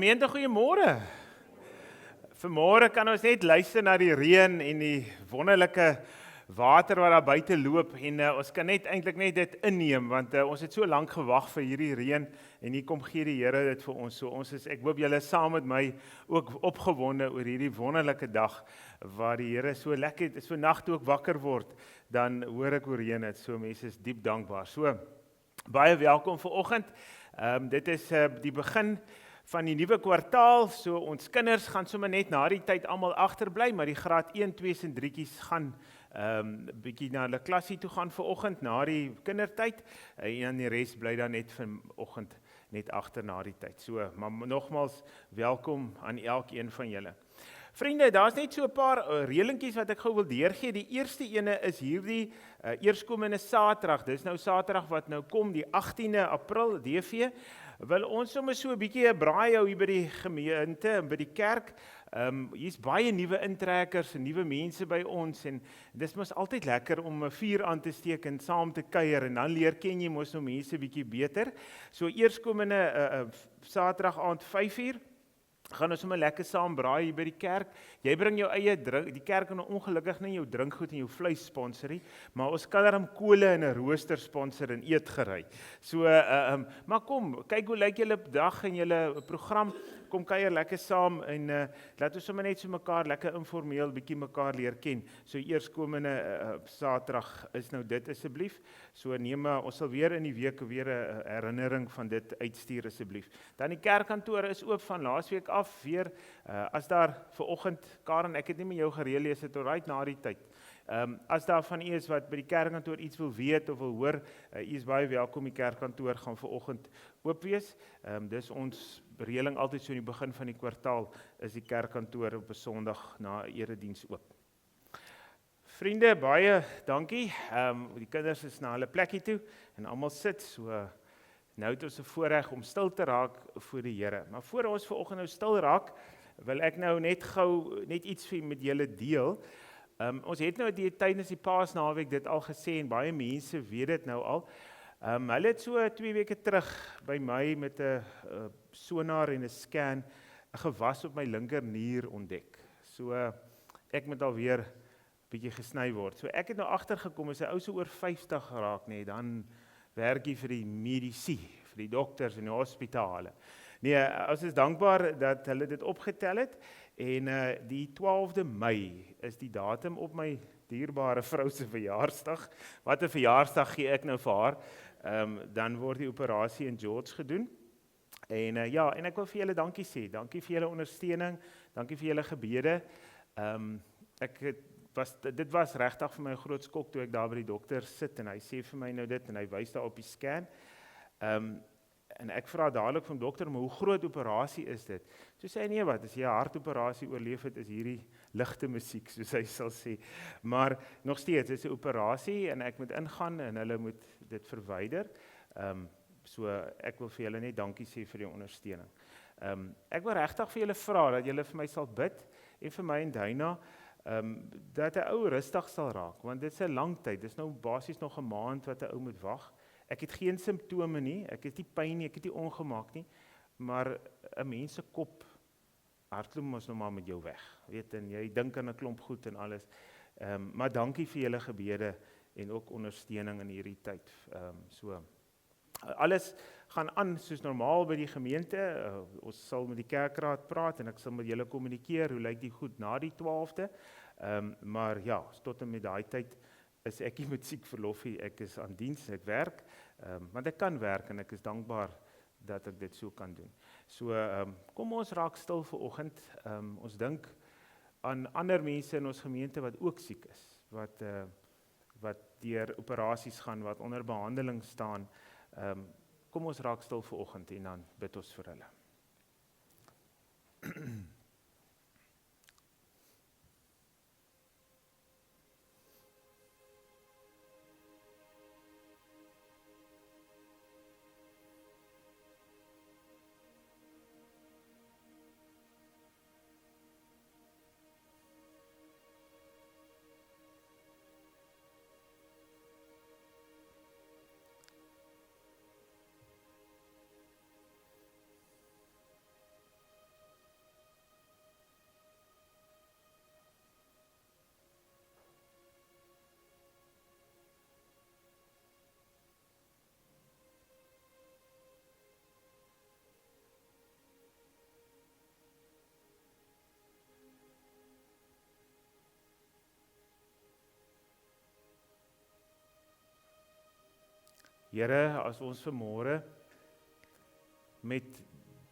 Gemeente, goeiemôre. Vanmôre kan ons net luister na die reën en die wonderlike water wat daar buite loop en ons kan net eintlik net dit inneem want ons het so lank gewag vir hierdie reën en hier kom gee die Here dit vir ons. So ek hoop julle is saam met my ook opgewonde oor hierdie wonderlike dag waar die Here so lekker is. So nag toe ook wakker word, dan hoor ek hoe reën dit. So mense is diep dankbaar. So baie welkom vanoggend. Dit is die begin van die nuwe kwartaal, so ons kinders gaan sommer net na die tyd almal agterbly, maar die graad 1, 2 en 3tjies gaan bietjie na hulle klasie toe gaan vanoggend na die kindertyd en die res bly dan net vanoggend net agter na die tyd. So, maar nogmaals welkom aan elkeen van julle. Vriende, daar's net so 'n paar reëlingkies wat ek gou wil deurgee. Die eerste ene is hierdie eerskomende Saterdag. Dis nou Saterdag wat nou kom, die 18de April, DV. Wil ons sommer so 'n bietjie 'n braai hou hier by die gemeente, by die kerk. Hier's baie nuwe intrekkers en nuwe mense by ons en dis mos altyd lekker om 'n vuur aan te steek en saam te kuier en dan leer ken jy mos nou mense bietjie beter. So eerskomende Saterdag aand 5uur. Gaan ons sommer lekker saam braai hier by die kerk. Jy bring jou eie drink, die kerk kan ongelukkig nie jou drinkgoed en jou vleis sponsorie, maar ons kan dan kole en 'n rooster sponsor en eetgerei. So, maar kom, kyk hoe lyk julle dag en julle program, kom kuier lekker saam en laat ons sommer net so mekaar lekker informeel bietjie mekaar leer ken. So eerskomende Saterdag is nou dit asseblief. So neem ons sal weer in die week weer 'n herinnering van dit uitstuur asseblief. Dan die kerkkantoor is oop van laasweek af weer. As daar vanoggend, Karen, ek het nie met jou gereël lees dit alright na die tyd. As daar van u is wat by die kerkkantoor iets wil weet of wil hoor, u is baie welkom. Die kerkkantoor gaan vanoggend oop wees. Dis ons reëling altyd so in die begin van die kwartaal is die kerkkantoor op 'n Sondag na erediens oop. Vriende, baie dankie. Die kinders is na hulle plekkie toe en almal sit so. Nou het ons 'n voorreg om stil te raak voor die Here. Maar voor ons vanoggend nou stil raak, wil ek nou net gou net iets met julle deel. Ons het nou tydens die Paasnaweek dit al gesê en baie mense weet dit nou al. Hulle het so 2 weke terug by my met 'n sonar en 'n scan 'n gewas op my linkernier ontdek. So ek moet alweer bietjie gesny word. So ek het nou agtergekom as 'n ou so oor 50 geraak nee, dan werk jy vir die mediese, vir die dokters en die hospitale. Nee, ons is dankbaar dat hulle dit opgetel het en die 12de Mei is die datum op my dierbare vrou se verjaarsdag. Wat 'n verjaarsdag gee ek nou vir haar? Dan word die operasie in George gedoen. En en ek wil vir julle dankie sê. Dankie vir julle ondersteuning, dankie vir julle gebede. Dit was regtig vir my 'n groot skok toe ek daar by die dokter sit en hy sê vir my nou dit en hy wys daar op die scan. En ek vra dadelik van dokter, maar hoe groot operasie is dit? So sê hy nee wat, as jy 'n hartoperasie oorleef het, is hierdie ligte musiek, soos hy sal sê. Maar nog steeds, dit is 'n operasie en ek moet ingaan en hulle moet dit verwyder. So ek wil vir julle net dankie sê vir die ondersteuning. Ek wil regtig vir julle vra dat julle vir my sal bid en vir my en Dyna dat 'n ou rustig sal raak, want dit is 'n lang tyd, dit is nou basies nog 'n maand wat 'n ou moet wag. Ek het geen simptome nie, ek het nie pyn nie, ek het nie ongemak nie, maar 'n mens se kop hardloop mos nou maar met jou weg, weet en jy dink aan 'n klomp goed en alles. Maar dankie vir julle gebede en ook ondersteuning in hierdie tyd. Alles gaan aan soos normaal by die gemeente. Ons sal met die kerkraad praat en ek sal met julle kommunikeer hoe lyk die goed na die 12de. Maar ja, tot en met daai tyd is ek nie met siek verlof nie. Ek is aan diens, ek werk, want ek kan werk en ek is dankbaar dat ek dit so kan doen. So kom ons raak stil vanoggend. Ons dink aan ander mense in ons gemeente wat ook siek is, wat deur operasies gaan, wat onder behandeling staan. Kom ons raak stil vanoggend en dan bid ons vir hulle. Here, as ons vanmôre met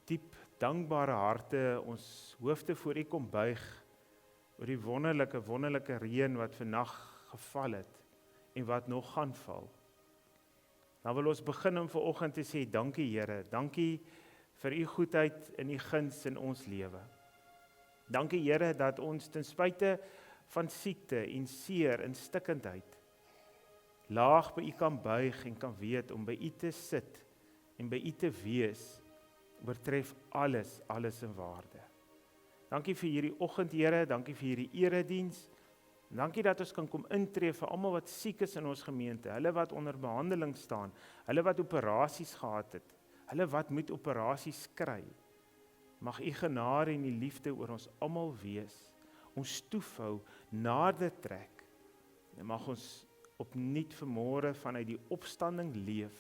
diep dankbare harte ons hoofde voor U kom buig oor die wonderlike reën wat vandag geval het en wat nog gaan val. Dan wil ons begin om vanoggend te sê, dankie Here, dankie vir U goedheid en U guns in ons lewe. Dankie Here dat ons ten spyte van siekte en seer en stikkindheid laag by U kan buig en kan weet om by U te sit en by U te wees, oortref alles in waarde. Dankie vir hierdie oggend Here, dankie vir hierdie erediens. Dankie dat ons kan kom intree vir almal wat siek is in ons gemeente, hulle wat onder behandeling staan, hulle wat operasies gehad het, hulle wat moet operasies kry. Mag U genade en U liefde oor ons almal wees, ons toefhou, nader trek, en mag ons opnuut vanmôre vanuit die opstanding leef,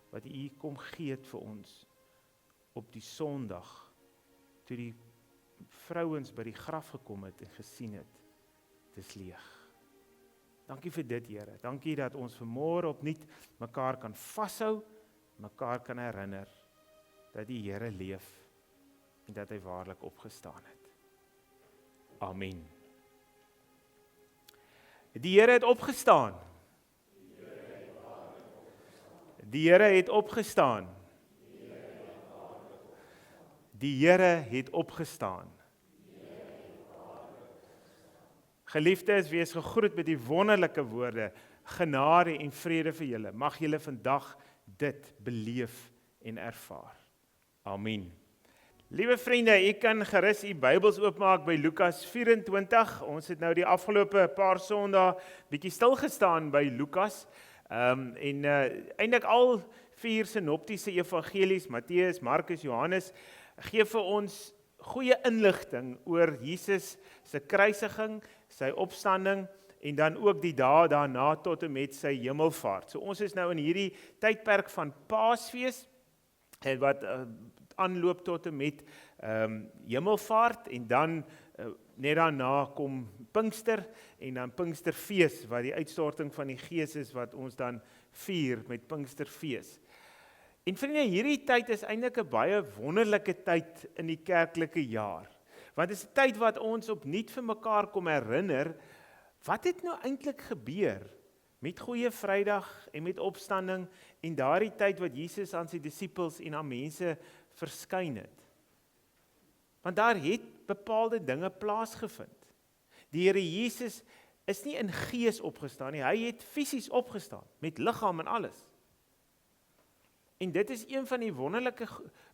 wat U kom gee het vir ons, op die Sondag, toe die vrouens by die graf gekom het en gesien het, dit is leeg. Dankie vir dit Here, dankie dat ons vanmôre opnuut mekaar kan vashou, mekaar kan herinner, dat die Here leef, en dat hy waarlik opgestaan het. Amen. Die Here het opgestaan. Die Here het opgestaan. Die Here het opgestaan. Geliefdes, wees gegroet met die wonderlike woorde, genade en vrede vir julle. Mag julle vandag dit beleef en ervaar. Amen. Liewe vriende, u kan gerus u Bybels oopmaak by Lukas 24. Ons het nou die afgelope paar Sondae bietjie stilgestaan by Lukas. Eintlik al 4 sinoptiese evangelies, Matteus, Markus, Johannes, gee vir ons goeie inligting oor Jesus se kruisiging, sy opstanding en dan ook die dae daarna tot en met sy hemelvaart. So ons is nou in hierdie tydperk van Paasfees wat aanloop tot en met hemelvaart en dan net daarna kom Pinkster en dan Pinksterfees wat die uitstorting van die Gees is wat ons dan vier met Pinksterfees. En vriende, hierdie tyd is eintlik 'n baie wonderlike tyd in die kerklike jaar. Want dit is 'n tyd wat ons opnuut vir mekaar kom herinner, wat het nou eintlik gebeur met Goeie Vrydag en met opstanding en daardie tyd wat Jesus aan sy disippels en aan mense verskyn het. Want daar het bepaalde dinge plaasgevind. Die Here Jesus is nie in gees opgestaan nie, hy het fisies opgestaan, met liggaam en alles. En dit is een van die wonderlike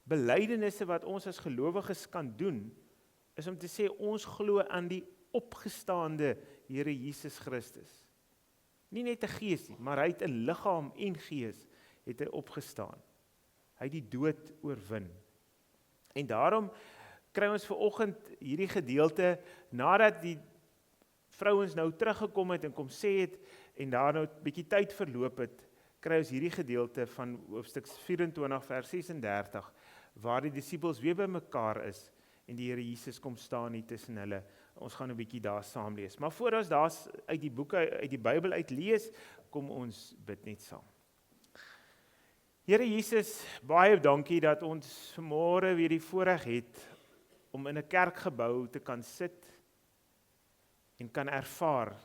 belydenisse wat ons as gelowiges kan doen, is om te sê ons glo aan die opgestaande Here Jesus Christus. Nie net 'n gees nie, maar hy het in liggaam en gees het hy opgestaan. Hy het die dood oorwin. En daarom kry ons vanoggend hierdie gedeelte, nadat die vrouens nou teruggekom het en kom sê het, en daar nou 'n bietjie tyd verloop het, kry ons hierdie gedeelte van hoofstuk 24 vers 36, waar die disippels weer by mekaar is, en die Here Jesus kom staan hier tussen hulle. Ons gaan 'n bietjie daar saam lees. Maar voor ons daar uit die boeke, uit die Bybel uit lees, kom ons bid net saam. Here Jesus, baie dankie dat ons vanmôre weer die voorreg het om in 'n kerkgebou te kan sit en kan ervaar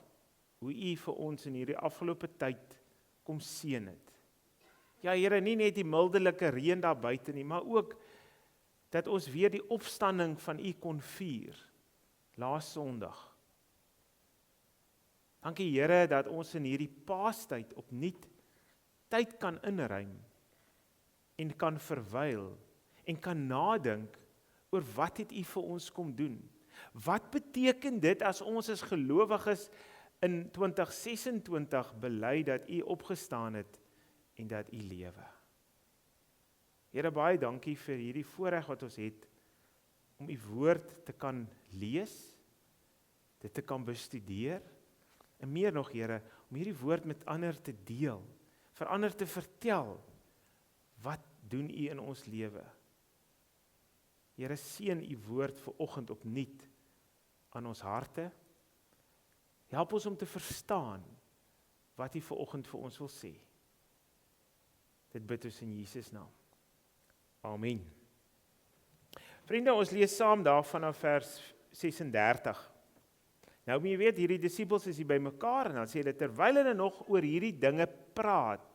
hoe U vir ons in hierdie afgelope tyd kom seën het. Ja Here, nie net die mildelike reën daar buite nie, maar ook dat ons weer die opstanding van U kon vier, laas Sondag. Dankie Here dat ons in hierdie Paastyd opnuut tyd kan inruim en kan verwyl en kan nadink oor wat het U vir ons kom doen? Wat beteken dit as ons as gelowiges in 2026 bely dat U opgestaan het en dat U lewe? Here, baie dankie vir hierdie voorreg wat ons het om U woord te kan lees, dit te kan bestudeer, en meer nog Here, om hierdie woord met ander te deel, vir ander te vertel, wat doen U in ons lewe? Here, seën U woord vanoggend opnuut aan ons harte. Help ons om te verstaan wat U vanoggend vir ons wil sê. Dit bid ons in Jesus naam. Amen. Vriende, ons lees saam daar vanaf vers 36. Nou moet jy weet, hierdie disippels is hier by mekaar, en dan sê hulle, terwyl hulle nog oor hierdie dinge praat,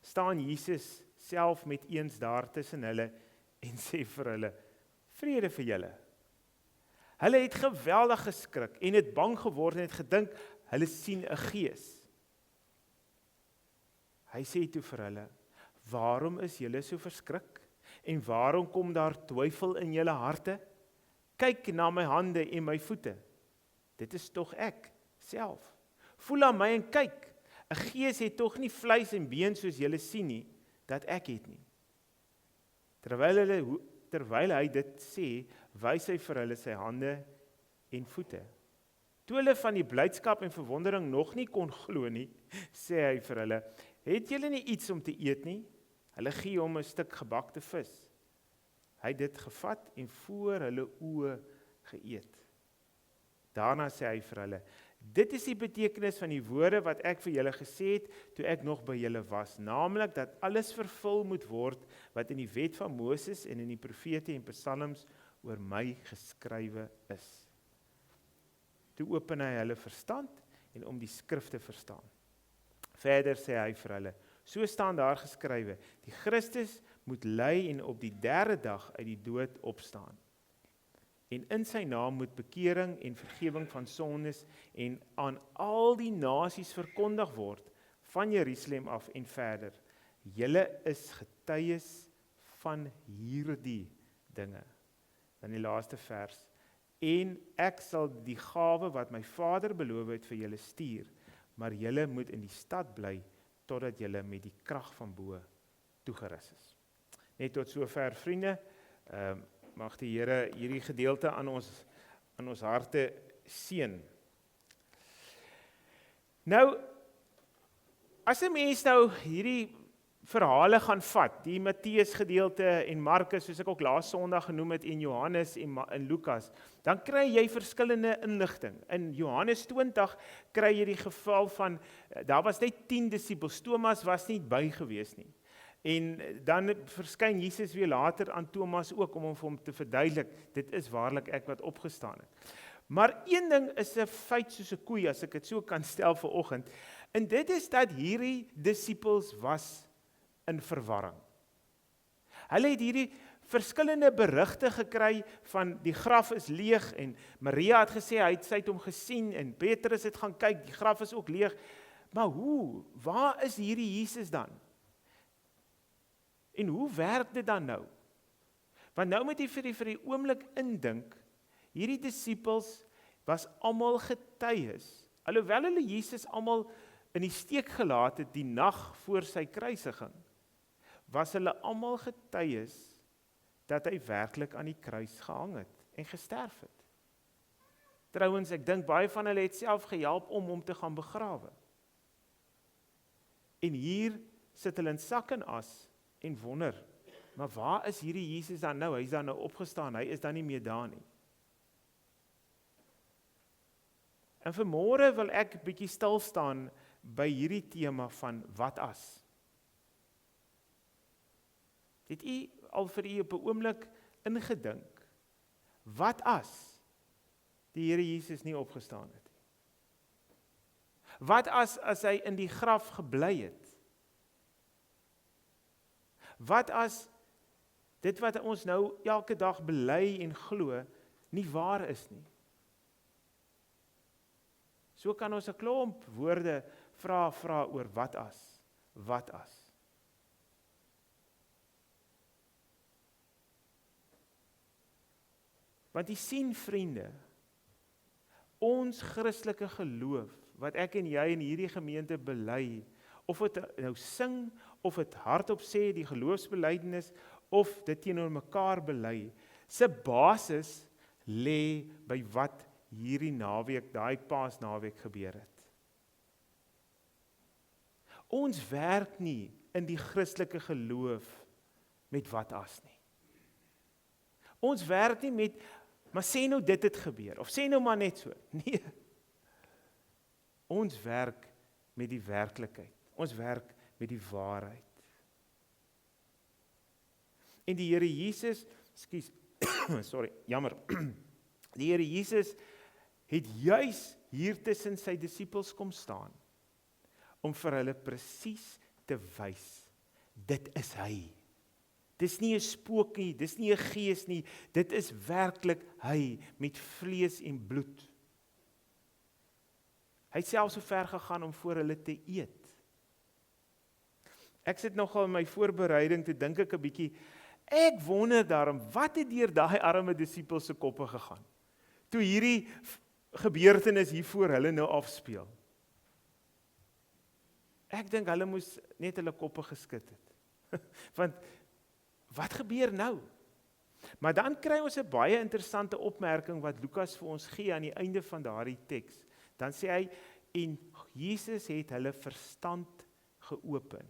staan Jesus self met eens daar tussen hulle, en sê vir hulle, vrede vir julle. Hulle het geweldig geskrik, en het bang geword, en het gedink, hulle sien 'n gees. Hy sê toe vir hulle, waarom is julle so verskrik? En waarom kom daar twyfel in julle harte? Kyk na my hande en my voete. Dit is tog ek, self. Voel aan my en kyk. 'n Gees het tog nie vleis en been soos julle sien nie, dat ek het nie. Terwyl hy dit sê, wys hy vir hulle sy hande en voete. Toe hulle van die blydskap en verwondering nog nie kon glo nie, sê hy vir hulle, het julle nie iets om te eet nie? Hulle gee hom 'n stuk gebakte vis. Hy het dit gevat en voor hulle oë geëet. Daarna sê hy vir hulle, dit is die betekenis van die woorde wat ek vir julle gesê het, toe ek nog by julle was, naamlik dat alles vervul moet word, wat in die wet van Moses en in die profete en psalms oor my geskrywe is. Toe open hy hulle verstand, en om die skrif te verstaan. Verder sê hy vir hulle, so staan daar geskrywe, die Christus moet ly en op die 3de dag uit die dood opstaan. En in sy naam moet bekering en vergifnis van sondes en aan al die nasies verkondig word, van Jerusalem af en verder. Julle is getuies van hierdie dinge. Dan die laaste vers. En ek sal die gawe wat my Vader beloof het vir julle stuur, maar julle moet in die stad bly, totdat julle met die krag van bo toegerus is. Net tot sover, vriende, mag die Here hierdie gedeelte aan ons harte seën. Nou, as 'n mens nou hierdie verhale gaan vat, die Matteus gedeelte en Markus, soos ek ook laas Sondag genoem het, en Johannes en Lukas, dan kry jy verskillende inligting. In Johannes 20 kry jy die geval van, daar was net 10 disippels, Thomas was nie by gewees nie. En dan verskyn Jesus weer later aan Thomas ook, om hom te verduidelik, dit is waarlik ek wat opgestaan het. Maar een ding is 'n feit soos 'n koei, as ek dit so kan stel vanoggend, en dit is dat hierdie disippels was in verwarring. Hulle het hierdie verskillende berigte gekry van die graf is leeg, en Maria het gesê, sy het hom gesien, en Petrus het gaan kyk, die graf is ook leeg. Maar waar is hierdie Jesus dan? En hoe werk dit dan nou? Want nou moet jy vir die oomblik indink, hierdie disippels was almal getuies, alhoewel hulle Jesus almal in die steek gelaat het die nag voor sy kruisiging, was hulle almal getuies dat hy werklik aan die kruis gehang het en gesterf het. Trouwens, ek dink baie van hulle het self gehelp om hom te gaan begrawe. En hier sit hulle in sak en as en wonder, maar waar is hierdie Jesus dan nou? Hy is dan nou opgestaan, hy is dan nie meer daar nie. En vanmôre wil ek 'n bietjie stil staan by hierdie tema van wat as. Het u al vir u op 'n oomblik ingedink, wat as die Here Jesus nie opgestaan het? Wat as hy in die graf gebly het? Wat as dit wat ons nou elke dag bely en glo, nie waar is nie? So kan ons 'n klomp woorde vra oor wat as. Wat as? Want jy sien, vriende, ons Christelike geloof, wat ek en jy in hierdie gemeente bely, of dit nou sing, of dit hardop sê, die geloofsbelydenis, of dit teenoor mekaar bely, se basis lê by wat hierdie naweek, daai Paasnaweek gebeur het. Ons werk nie in die Christelike geloof met wat as nie. Ons werk nie met, maar sê nou dit het gebeur, of sê nou maar net so. Nee. Ons werk met die werklikheid. Ons werk met die waarheid. En die Here Jesus, sorry, jammer. Die Here Jesus het juis hier tussen sy disippels kom staan, om vir hulle presies te wys, dit is hy. Dis nie 'n spook nie, dis nie 'n gees nie, dit is werklik hy met vlees en bloed. Hy het self so ver gegaan om voor hulle te eet. Ek sit nogal in my voorbereiding te dink ek 'n bietjie, ek wonder daarom, wat het deur daai arme disippels se koppe gegaan, toe hierdie gebeurtenis hier voor hulle nou afspeel. Ek dink hulle moes net hulle koppe geskit het. Want, wat gebeur nou? Maar dan kry ons 'n baie interessante opmerking wat Lukas vir ons gee aan die einde van daardie teks. Dan sê hy, en Jesus het hulle verstand geopen.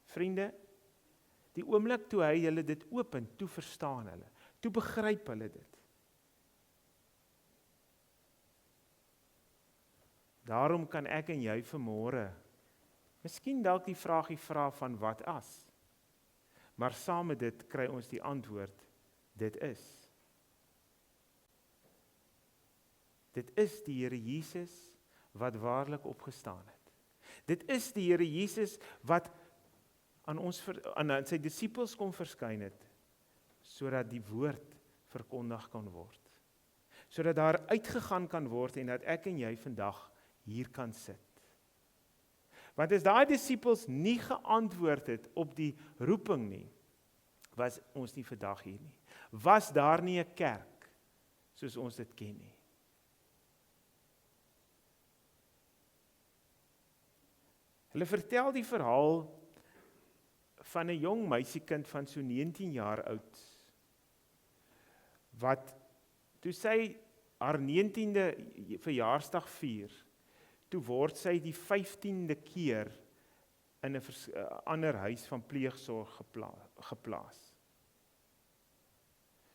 Vriende, die oomblik toe hy hulle dit open, toe verstaan hulle, toe begryp hulle dit. Daarom kan ek en jy vanmôre miskien dalk die vragie vra van wat as, maar saam met dit kry ons die antwoord, dit is. Dit is die Here Jesus wat waarlik opgestaan het. Dit is die Here Jesus wat aan sy disippels kom verskyn het, sodat die woord verkondig kan word. Sodat daar uitgegaan kan word en dat ek en jy vandag hier kan sit. Want as daai disippels nie geantwoord het op die roeping nie, was ons nie vandag hier nie. Was daar nie 'n kerk soos ons dit ken nie. Hulle vertel die verhaal van 'n jong meisiekind van so 19 jaar oud, wat toe sy haar 19de verjaarsdag vier, toe word sy die 15de keer in 'n ander huis van pleegsorg geplaas.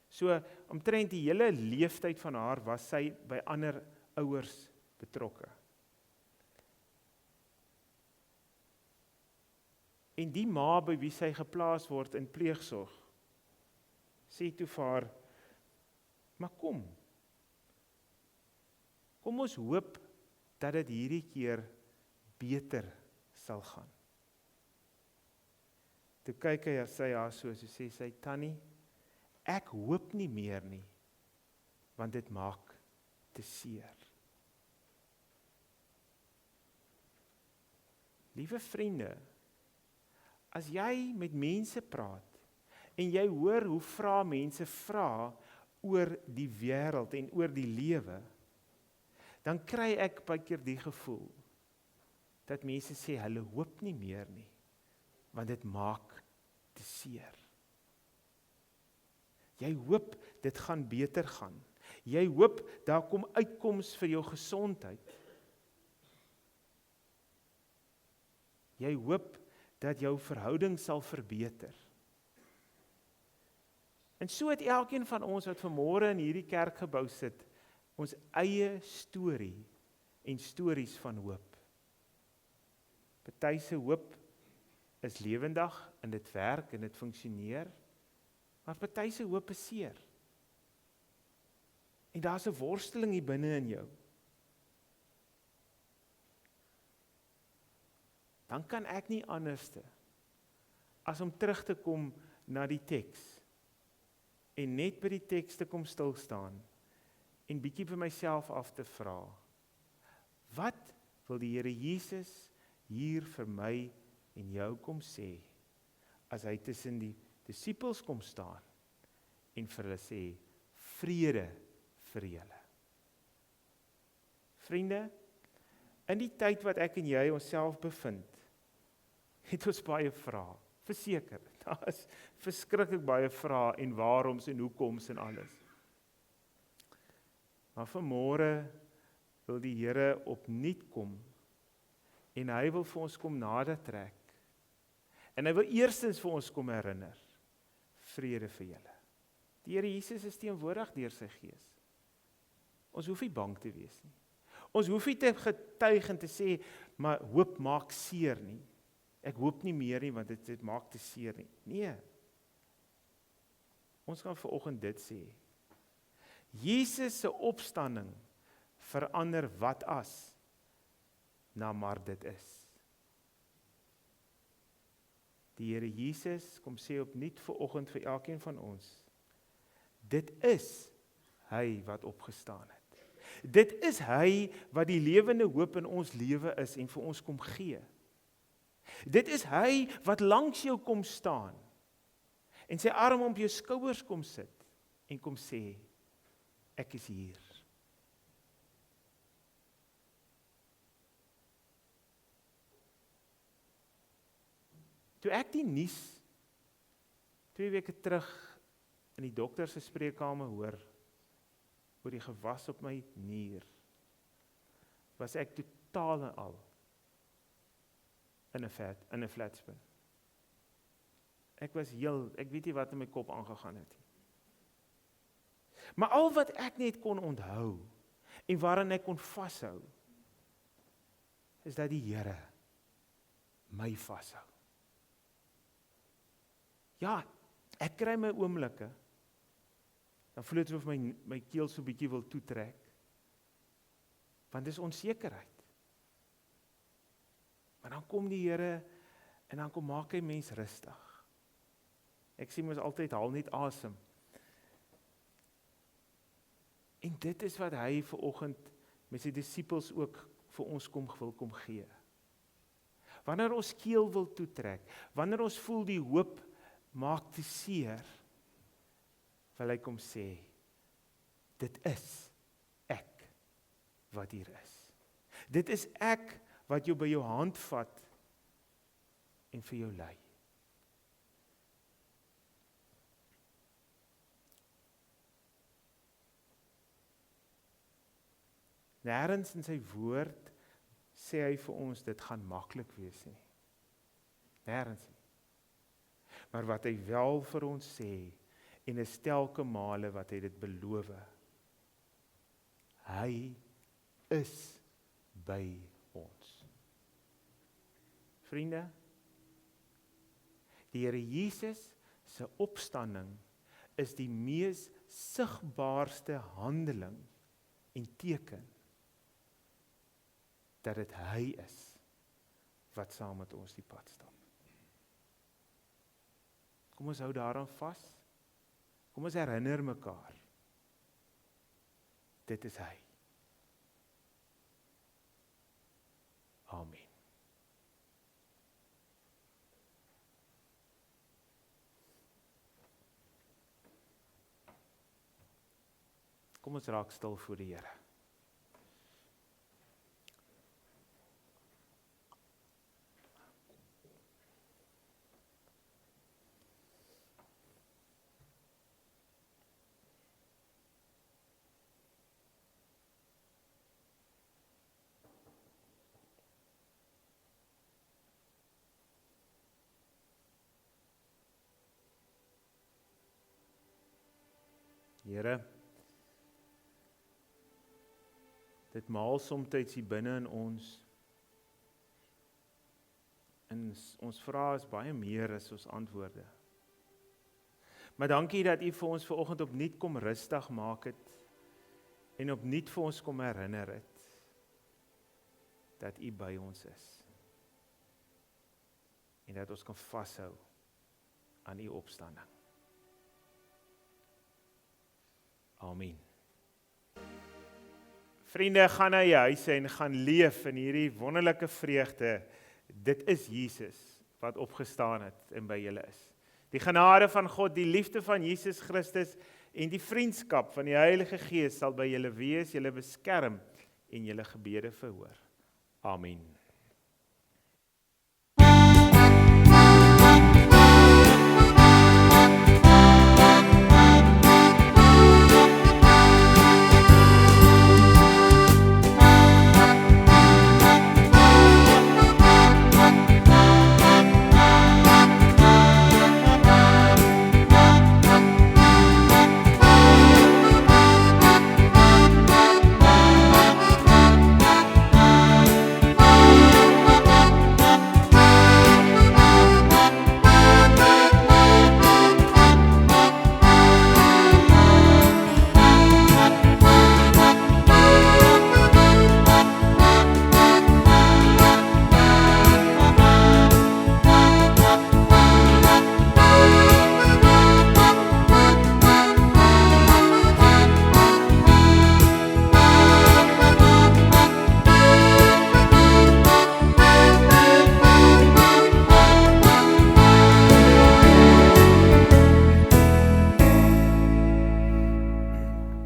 So, omtrent die hele leeftyd van haar was sy by ander ouers betrokke. En die ma by wie sy geplaas word in pleegsorg, sê toe vir haar, maar kom ons hoop dat dit hierdie keer beter sal gaan. Toe kyk hy sy haar so sê sy, Tannie, ek hoop nie meer nie, want dit maak te seer. Liewe vriende, as jy met mense praat, en jy hoor hoe mense vra oor die wêreld en oor die lewe, dan kry ek baie keer die gevoel, dat mense sê, hulle hoop nie meer nie, want dit maak te seer. Jy hoop, dit gaan beter gaan. Jy hoop, daar kom uitkoms vir jou gesondheid. Jy hoop, dat jou verhouding sal verbeter. En so het elkeen van ons wat vanmôre in hierdie kerkgebou sit, ons eie storie en stories van hoop. Party se hoop is lewendig en dit werk en dit funksioneer, maar party se hoop is seer. En daar's 'n worsteling hier binne in jou. Dan kan ek nie anderste as om terug te kom na die teks en net by die teks te kom stil staan en bietjie vir myself af te vra, wat wil die Here Jesus hier vir my en jou kom sê as hy tussen die disippels kom staan en vir hulle sê, vrede vir julle. Vriende, in die tyd wat ek en jy onsself bevind, het ons baie vrae, verseker, daar is verskriklik baie vrae en waaroms en hoekoms en alles. Maar vanmôre wil die Here opnuut kom en hy wil vir ons kom nader trek. En hy wil eerstens vir ons kom herinner, vrede vir julle. Die Here Jesus is teenwoordig deur sy Gees. Ons hoef nie bang te wees nie. Ons hoef nie te getuig en te sê, maar hoop maak seer nie. Ek hoop nie meer nie, want dit maak te seer nie. Nee. Ons gaan vanoggend dit sê. Jesus se opstanding verander wat as na maar dit is. Die Here Jesus kom sê opnuut vanoggend vir elkeen van ons, dit is hy wat opgestaan het. Dit is hy wat die lewende hoop in ons lewe is en vir ons kom gee. Dit is hy wat langs jou kom staan en sy arm om jou skouers kom sit en kom sê, ek is hier. Toe ek die nuus 2 weke terug in die dokter se spreekkamer hoor oor die gewas op my nier, was ek totaal en al in 'n flatspin. Ek weet nie wat in my kop aangegaan het nie. Maar al wat ek net kon onthou en waaraan ek kon vashou, is dat die Here my vashou. Ja, ek kry my oomblikke, dan voel dit of my keel so bietjie wil toetrek, want dis onsekerheid. Maar dan kom die Here, en dan kom maak hy mens rustig. Ek sê mos altyd, haal net asem. En dit is wat hy vanoggend met sy disippels ook vir ons wil kom gee. Wanneer ons keel wil toetrek, wanneer ons voel die hoop maak te seer, wil hy kom sê, dit is ek wat hier is. Dit is ek wat jou by jou hand vat en vir jou lei. Nêrens in sy woord sê hy vir ons, dit gaan maklik wees nie. Nêrens nie. Maar wat hy wel vir ons sê, en is telke male wat hy dit beloof, hy is by ons. Vriende, die Here Jesus se opstanding is die mees sigbaarste handeling en teken dat dit hy is wat saam met ons die pad stap. Kom ons hou daaraan vas. Kom ons herinner mekaar. Dit is hy. Amen. Kom ons raak stil voor die Here. Here, dit maal soms hier binne in ons, en ons vrae is baie meer as ons antwoorde. Maar dankie dat U vir ons vanoggend opnuut kom rustig maak het, en opnuut vir ons kom herinner het, dat U by ons is, en dat ons kan vashou aan U opstanding. Amen. Vriende, gaan na jou huise en gaan leef in hierdie wonderlike vreugde. Dit is Jesus wat opgestaan het en by julle is. Die genade van God, die liefde van Jesus Christus en die vriendskap van die Heilige Gees sal by julle wees, julle beskerm en julle gebede verhoor. Amen.